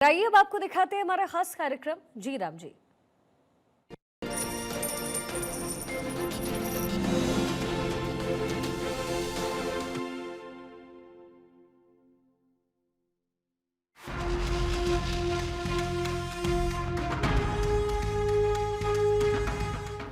आइए अब आपको दिखाते हैं हमारा खास कार्यक्रम जी राम जी।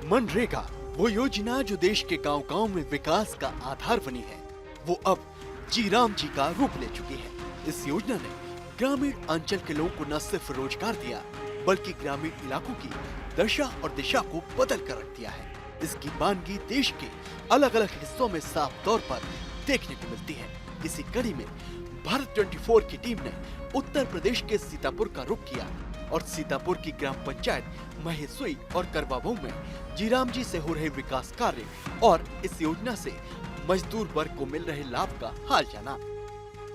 मनरेगा वो योजना जो देश के गांव-गांव में विकास का आधार बनी है, वो अब जी राम जी का रूप ले चुकी है। इस योजना ने ग्रामीण अंचल के लोगों को न सिर्फ रोजगार दिया, बल्कि ग्रामीण इलाकों की दशा और दिशा को बदल कर रख दिया है। इसकी मानगी देश के अलग अलग हिस्सों में साफ तौर पर देखने को मिलती है। इसी कड़ी में भारत 24 की टीम ने उत्तर प्रदेश के सीतापुर का रुख किया और सीतापुर की ग्राम पंचायत महेसुई और करवाबू में जीराम जी से हो रहे विकास कार्य और इस योजना से मजदूर वर्ग को मिल रहे लाभ का हाल जाना।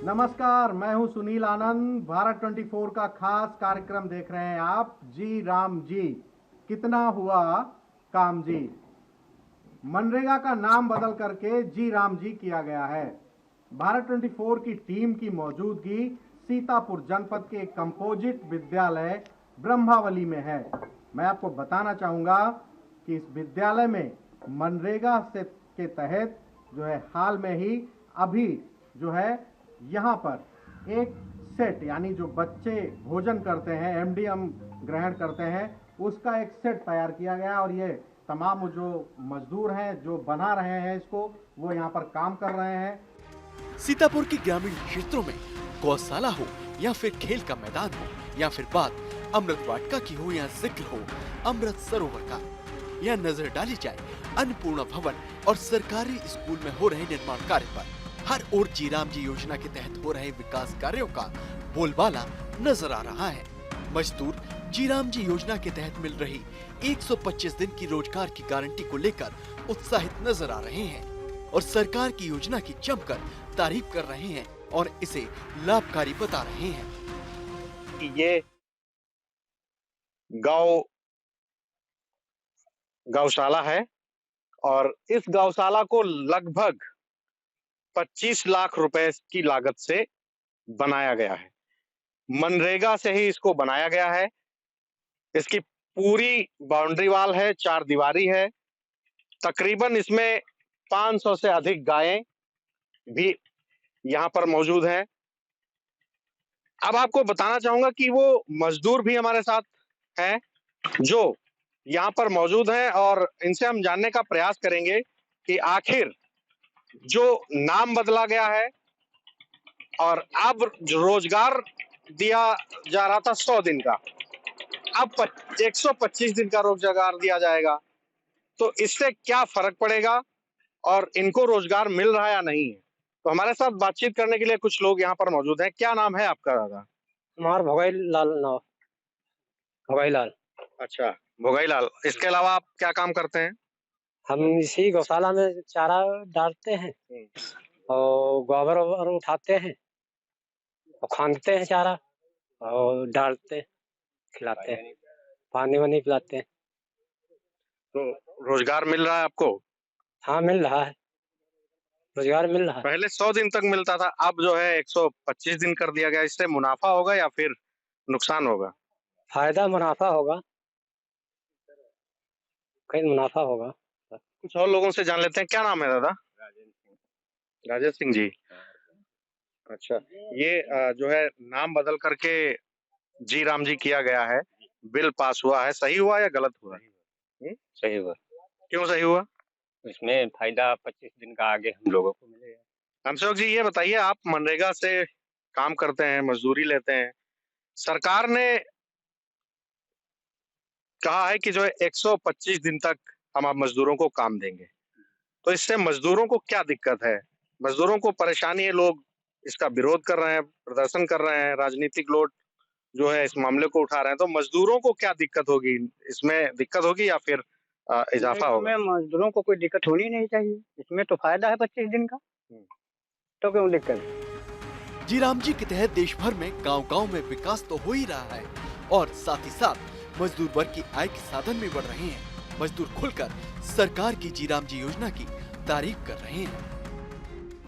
नमस्कार, मैं हूं सुनील आनंद। भारत 24 का खास कार्यक्रम देख रहे हैं आप। जी राम जी, कितना हुआ काम जी। मनरेगा का नाम बदल करके जी राम जी किया गया है। भारत 24 की टीम की मौजूदगी सीतापुर जनपद के कंपोजिट विद्यालय ब्रह्मावली में है। मैं आपको बताना चाहूँगा कि इस विद्यालय में मनरेगा से के तहत जो है हाल में ही अभी जो है यहाँ पर एक सेट, यानी जो बच्चे भोजन करते हैं, एमडीएम ग्रहण करते हैं, उसका एक सेट तैयार किया गया और ये तमाम जो मजदूर हैं जो बना रहे हैं इसको, वो यहाँ पर काम कर रहे हैं। सीतापुर के ग्रामीण क्षेत्रों में गौशाला हो या फिर खेल का मैदान हो या फिर बात अमृत वाटिका की हो या जिक्र हो अमृत सरोवर का, या नजर डाली जाए अन्नपूर्णा भवन और सरकारी स्कूल में हो रहे निर्माण कार्य पर, हर ओर जी राम जी योजना के तहत हो रहे विकास कार्यों का बोलबाला नजर आ रहा है। मजदूर जी राम जी योजना के तहत मिल रही 125 दिन की रोजगार की गारंटी को लेकर उत्साहित नजर आ रहे हैं और सरकार की योजना की जमकर तारीफ कर रहे हैं और इसे लाभकारी बता रहे हैं। ये गौशाला है और इस गौशाला को लगभग 25 लाख रुपए की लागत से बनाया गया है। मनरेगा से ही इसको बनाया गया है। इसकी पूरी बाउंड्री वाल है, 4 दीवारी है। तकरीबन इसमें 500 से अधिक गायें भी यहाँ पर मौजूद हैं। अब आपको बताना चाहूंगा कि वो मजदूर भी हमारे साथ हैं जो यहाँ पर मौजूद हैं और इनसे हम जानने का प्रयास करेंगे कि आखिर जो नाम बदला गया है और अब जो रोजगार दिया जा रहा था 100 दिन का, अब 125 दिन का रोजगार दिया जाएगा, तो इससे क्या फर्क पड़ेगा और इनको रोजगार मिल रहा है या नहीं है। तो हमारे साथ बातचीत करने के लिए कुछ लोग यहाँ पर मौजूद हैं। क्या नाम है आपका दादा? हमार भोगाई लाल नाव। भोगाई लाल। अच्छा, भोगाई लाल। इसके अलावा आप क्या काम करते हैं? हम इसी गौशाला में चारा डालते हैं और गोबर वोबर उठाते हैं और खानते हैं चारा और डालते हैं, खिलाते हैं, पानी वानी पिलाते हैं। तो रोजगार मिल रहा है आपको? हाँ, मिल रहा है, रोजगार मिल रहा है। पहले 100 दिन तक मिलता था, अब जो है 125 दिन कर दिया गया। इससे मुनाफा होगा या फिर नुकसान होगा? फायदा मुनाफा होगा, कहीं मुनाफा होगा। कुछ और लोगों से जान लेते हैं। क्या नाम है दादा? राजेश सिंह जी। अच्छा, ये जो है नाम बदल करके जी राम जी किया गया है, बिल पास हुआ है, सही हुआ या गलत हुआ? सही हुआ। क्यों सही हुआ? इसमें फायदा 25 दिन का आगे हम लोगों को मिलेगा। हमसेवक जी, ये बताइए, आप मनरेगा से काम करते हैं, मजदूरी लेते हैं, सरकार ने कहा है कि जो है 125 दिन तक हम आप मजदूरों को काम देंगे, तो इससे मजदूरों को क्या दिक्कत है? मजदूरों को परेशानी है, लोग इसका विरोध कर रहे हैं, प्रदर्शन कर रहे हैं, राजनीतिक लोग जो है इस मामले को उठा रहे हैं, तो मजदूरों को क्या दिक्कत होगी? इसमें दिक्कत होगी या फिर इजाफा होगा? मजदूरों को कोई दिक्कत होनी नहीं चाहिए, इसमें तो फायदा है 25 दिन का, तो क्यों दिक्कत? जी राम जी के तहत देश भर में गांव-गांव में विकास तो हो ही रहा है और साथ ही साथ मजदूर वर्ग की आय के साधन भी बढ़ रहे हैं। मजदूर खुलकर सरकार की जी राम जी योजना की तारीफ कर रहे हैं।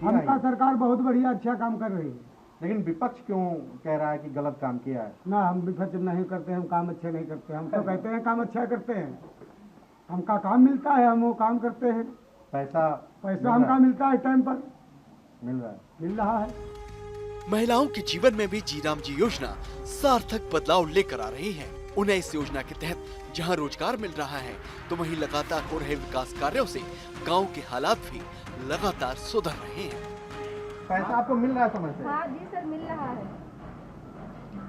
हमका सरकार बहुत बढ़िया अच्छा काम कर रही है। लेकिन विपक्ष क्यों कह रहा है कि गलत काम किया है? ना, हम विपक्ष नहीं करते, हम काम अच्छे नहीं करते। हम तो कहते हैं काम अच्छा करते हैं, हमका काम मिलता है, हम वो काम करते हैं। पैसा हमका मिलता है टाइम पर, मिल रहा है। मिल रहा है। महिलाओं के जीवन में भी जीराम जी योजना सार्थक बदलाव लेकर आ रही है। उन्हें इस योजना के तहत जहां रोजगार मिल रहा है, तो वहीं लगातार हो रहे विकास कार्यों से गांव के हालात भी लगातार सुधर रहे हैं। पैसा आपको मिल रहा है समय से? हाँ जी सर, मिल रहा है।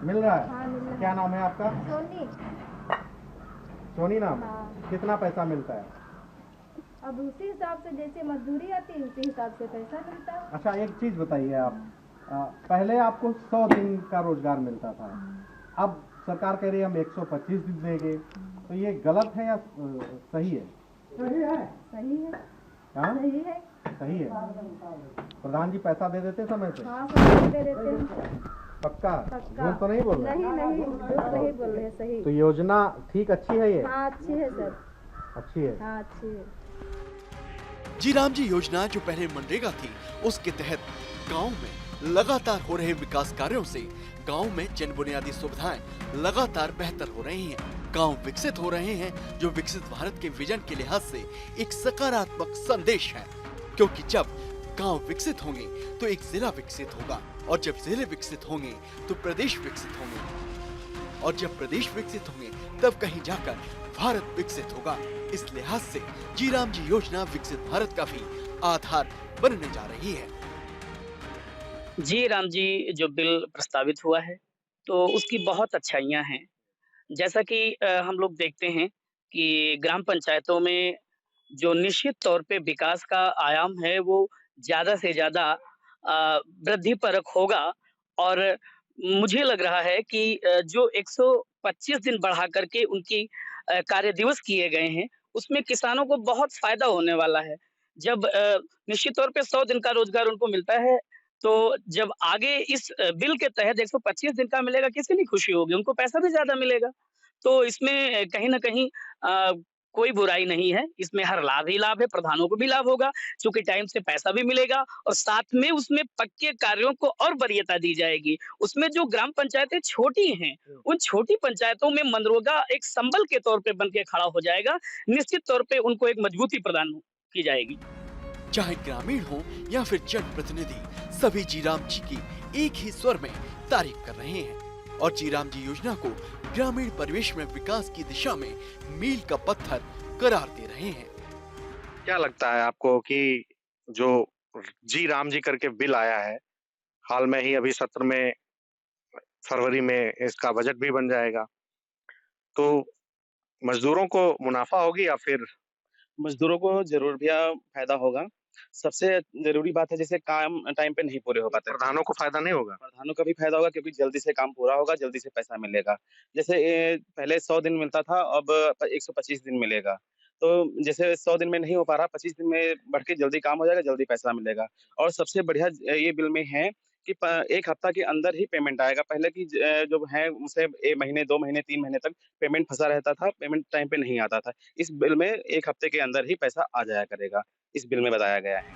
मिल रहा है? हाँ, मिल रहा है। क्या नाम है आपका? सोनी। सोनी नाम? हाँ। कितना पैसा मिलता है? अब उसी हिसाब से जैसे मजदूरी आती है उसी हिसाब से पैसा मिलता है। अच्छा, एक चीज बताइए आप, पहले आपको 100 दिन का रोजगार मिलता था, अब सरकार कह रही है हम 125 दिन देंगे, तो ये गलत है या सही है? सही है। सही है। हाँ? सही है। सही है। प्रधान जी पैसा दे देते समय से? हाँ, सब दे देते हैं। पक्का? पक्का। झूठ तो नहीं बोल रहे? नहीं, झूठ नहीं बोल रहे हैं, सही। तो योजना ठीक अच्छी है ये? हाँ, अच्छी है सर। अच्छी है। हाँ, अच्छी है। जीराम जी योजना जो पहले मनरेगा थी, उसके तहत गांव में लगातार हो रहे विकास कार्यों से गांव में जन बुनियादी सुविधाएं लगातार बेहतर हो रही हैं। गांव विकसित हो रहे हैं, जो विकसित भारत के विजन के लिहाज से एक सकारात्मक संदेश है। क्योंकि जब गांव विकसित होंगे तो एक जिला विकसित होगा, और जब जिले विकसित होंगे तो प्रदेश विकसित होंगे, और जब प्रदेश विकसित होंगे तब कहीं जाकर भारत विकसित होगा। इस लिहाज से जीराम जी योजना विकसित भारत का भी आधार बनने जा रही है। जी राम जी जो बिल प्रस्तावित हुआ है तो उसकी बहुत अच्छाइयाँ हैं। जैसा कि हम लोग देखते हैं कि ग्राम पंचायतों में जो निश्चित तौर पे विकास का आयाम है वो ज़्यादा से ज़्यादा वृद्धिपरक होगा, और मुझे लग रहा है कि जो 125 दिन बढ़ा करके उनकी कार्य दिवस किए गए हैं, उसमें किसानों को बहुत फ़ायदा होने वाला है। जब निश्चित तौर पे 100 दिन का रोज़गार उनको मिलता है, तो जब आगे इस बिल के तहत 125 दिन का मिलेगा, किसे नहीं खुशी होगी, उनको पैसा भी ज़्यादा मिलेगा। तो इसमें कहीं न कहीं कोई बुराई नहीं है, इसमें हर लाभ ही लाभ है, प्रधानों को भी लाभ होगा, चूँकि टाइम से पैसा भी मिलेगा और साथ में उसमें पक्के कार्यों को और वरीयता दी जाएगी। उसमें जो ग्राम पंचायतें छोटी हैं, उन छोटी पंचायतों में मनरेगा एक संबल के तौर पे बन के खड़ा हो जाएगा, निश्चित तौर पे उनको एक मजबूती प्रदान की जाएगी। चाहे ग्रामीण हो या फिर जनप्रतिनिधि, सभी जीराम जी की एक ही स्वर में तारीफ कर रहे हैं और जीराम जी योजना को ग्रामीण परिवेश में विकास की दिशा में मील का पत्थर करार दे रहे हैं। क्या लगता है आपको कि जो जी राम जी करके बिल आया है, हाल में ही अभी सत्र में फरवरी में इसका बजट भी बन जाएगा, तो मजदूरों को मुनाफा होगी या फिर? मजदूरों को जरूर भी फायदा होगा। सबसे जरूरी बात है जैसे काम टाइम पे नहीं पूरे हो पाते, प्रधानों को फायदा नहीं होगा? प्रधानों का भी फायदा होगा क्योंकि जल्दी से काम पूरा होगा, जल्दी से पैसा मिलेगा। जैसे पहले 100 दिन मिलता था, अब 125 दिन मिलेगा। तो जैसे 100 दिन में नहीं हो पा रहा, 25 दिन में बढ़ के जल्दी काम हो जाएगा, जल्दी पैसा मिलेगा। और सबसे बढ़िया ये बिल में है कि 1 हफ्ता के अंदर ही पेमेंट आएगा। पहले की जो है उसे 1 महीने, 2 महीने, 3 महीने तक पेमेंट फँसा रहता था, पेमेंट टाइम पे नहीं आता था। इस बिल में 1 हफ्ते के अंदर ही पैसा आ जाया करेगा, इस बिल में बताया गया है।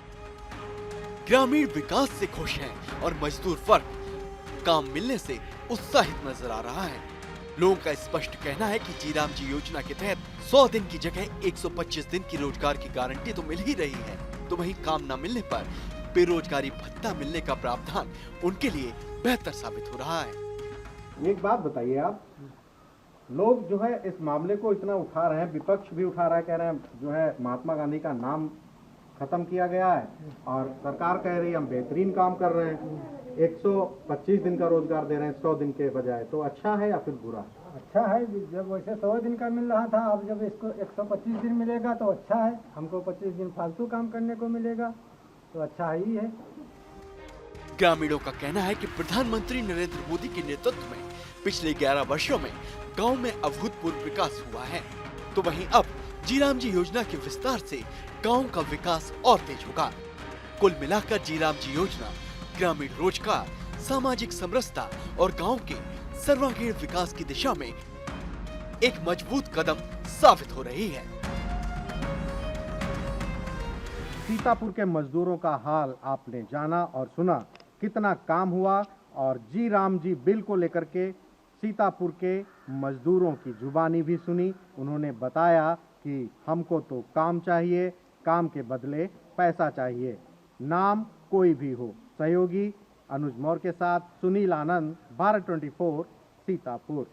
ग्रामीण विकास से खुश हैं और मजदूर वर्ग काम मिलने से उत्साहित नजर आ रहा है। लोगों का स्पष्ट कहना है कि जीराम जी योजना के तहत 100 दिन की जगह 125 दिन की रोजगार की गारंटी तो मिल ही रही है, तो वहीं काम न मिलने पर बेरोजगारी भत्ता मिलने का प्रावधान उनके लिए बेहतर साबित हो रहा है। एक बात बताइए आप, लोग जो है इस मामले को इतना उठा रहे हैं, विपक्ष भी उठा रहा है, कह रहे हैं जो है महात्मा गांधी का नाम खत्म किया गया है और सरकार कह रही है हम बेहतरीन काम कर रहे हैं, 125 दिन का रोजगार दे रहे हैं 100 दिन के बजाय, तो अच्छा है या फिर बुरा? अच्छा है, जब वैसे 100 दिन का मिल रहा था, अब जब इसको 125 दिन मिलेगा तो अच्छा है। हमको 25 दिन फालतू काम करने को मिलेगा तो अच्छा ही है। ग्रामीणों का कहना है कि प्रधानमंत्री नरेंद्र मोदी के नेतृत्व में पिछले 11 वर्षों में गांव में अभूतपूर्व विकास हुआ है, तो वहीं अब जीराम जी योजना के विस्तार से गांव का विकास और तेज होगा। कुल मिलाकर जीराम जी योजना ग्रामीण रोजगार, सामाजिक समरसता और गांव के सर्वांगीण विकास की दिशा में एक मजबूत कदम साबित हो रही है। सीतापुर के मजदूरों का हाल आपने जाना और सुना, कितना काम हुआ और जी राम जी बिल को लेकर के सीतापुर के मजदूरों की जुबानी भी सुनी। उन्होंने बताया कि हमको तो काम चाहिए, काम के बदले पैसा चाहिए, नाम कोई भी हो। सहयोगी अनुज मौर्य के साथ सुनील आनंद, भारत 24, सीतापुर।